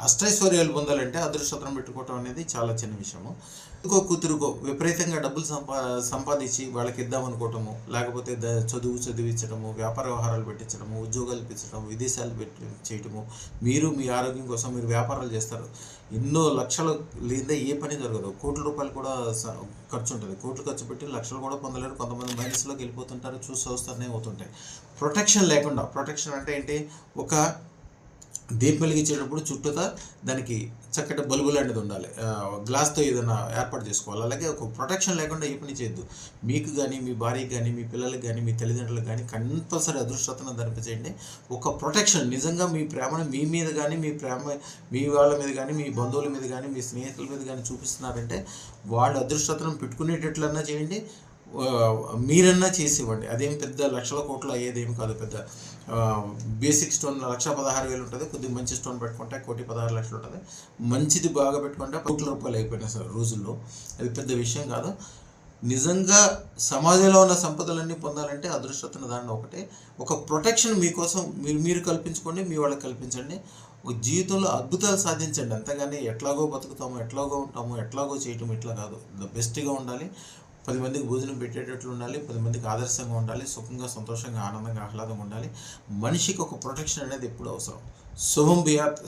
అష్టైశ్వర్యాలు పొందాలంటే అదృష్టం పెట్టుకోవటం అనేది చాలా చిన్న విషయము. ఇంకో కూతురుకో విపరీతంగా డబ్బులు సంపాదించి వాళ్ళకి ఇద్దామనుకోవటము, లేకపోతే చదువు చదివించడము, వ్యాపార వ్యవహారాలు పెట్టించడము, ఉద్యోగాలు ఇప్పించడం, విదేశాలు పెట్టి చేయటము. మీరు మీ ఆరోగ్యం కోసం మీరు వ్యాపారాలు చేస్తారు. ఎన్నో లక్షలు లేదా ఏ పని జరగదు. కోట్ల రూపాయలు కూడా ఖర్చు ఉంటుంది. కోట్లు ఖర్చు పెట్టి లక్షలు కూడా పొందలేరు. కొంతమంది మైనస్లోకి వెళ్ళిపోతుంటారు. చూస్తూనే అవుతుంటాయి. ప్రొటెక్షన్ లేకుండా, ప్రొటెక్షన్ అంటే ఏంటి, ఒక దీపం వెలిగించేటప్పుడు చుట్టూతా దానికి చక్కటి బల్బు లాంటిది ఉండాలి. గ్లాస్తో ఏదైనా ఏర్పాటు చేసుకోవాలి. అలాగే ఒక ప్రొటెక్షన్ లేకుండా ఏ పని చేయొద్దు. మీకు కానీ, మీ భార్యకి కానీ, మీ పిల్లలకి కానీ, మీ తల్లిదండ్రులకు కానీ కంపల్సరీ అదృష్టతను ధరింపచేయండి. ఒక ప్రొటెక్షన్ నిజంగా మీ ప్రేమను మీ మీద కానీ, మీ వాళ్ళ మీద కానీ, మీ బంధువుల మీద కానీ, మీ స్నేహితుల మీద కానీ చూపిస్తున్నారంటే వాళ్ళు అదృష్టతను పెట్టుకునేటట్లన్నా చేయండి. మీరన్నా చేసి ఇవ్వండి. అదేం పెద్ద లక్షల కోట్లు అయ్యేదేమి కాదు. పెద్ద బేసిక్ స్టోన్ 1,16,000 ఉంటుంది. కొద్దిగా మంచి స్టోన్ పెట్టుకుంటే 1,16,00,000 ఉంటుంది. మంచిది బాగా పెట్టుకుంటే కోట్ల రూపాయలు అయిపోయినాయి సార్ రోజుల్లో. అది పెద్ద విషయం కాదు. నిజంగా సమాజంలో ఉన్న సంపదలన్నీ పొందాలంటే అదృష్టతను దాన్ని ఒకటే ఒక ప్రొటెక్షన్ మీకోసం మీరు కల్పించుకోండి, మీ వాళ్ళకి కల్పించండి. ఒక జీవితంలో అద్భుతాలు సాధించండి. అంతేగాని ఎట్లాగో బతుకుతాము, ఎట్లాగో ఉంటాము, ఎట్లాగో చేయటం ఇట్లా కాదు. బెస్ట్గా ఉండాలి. 10 మందికి భోజనం పెట్టేటట్లు ఉండాలి. 10 మందికి ఆదర్శంగా ఉండాలి. సుఖంగా, సంతోషంగా, ఆనందంగా, ఆహ్లాదంగా ఉండాలి. మనిషికి ఒక ప్రొటెక్షన్ అనేది ఎప్పుడు అవసరం. శుభం బియాత్.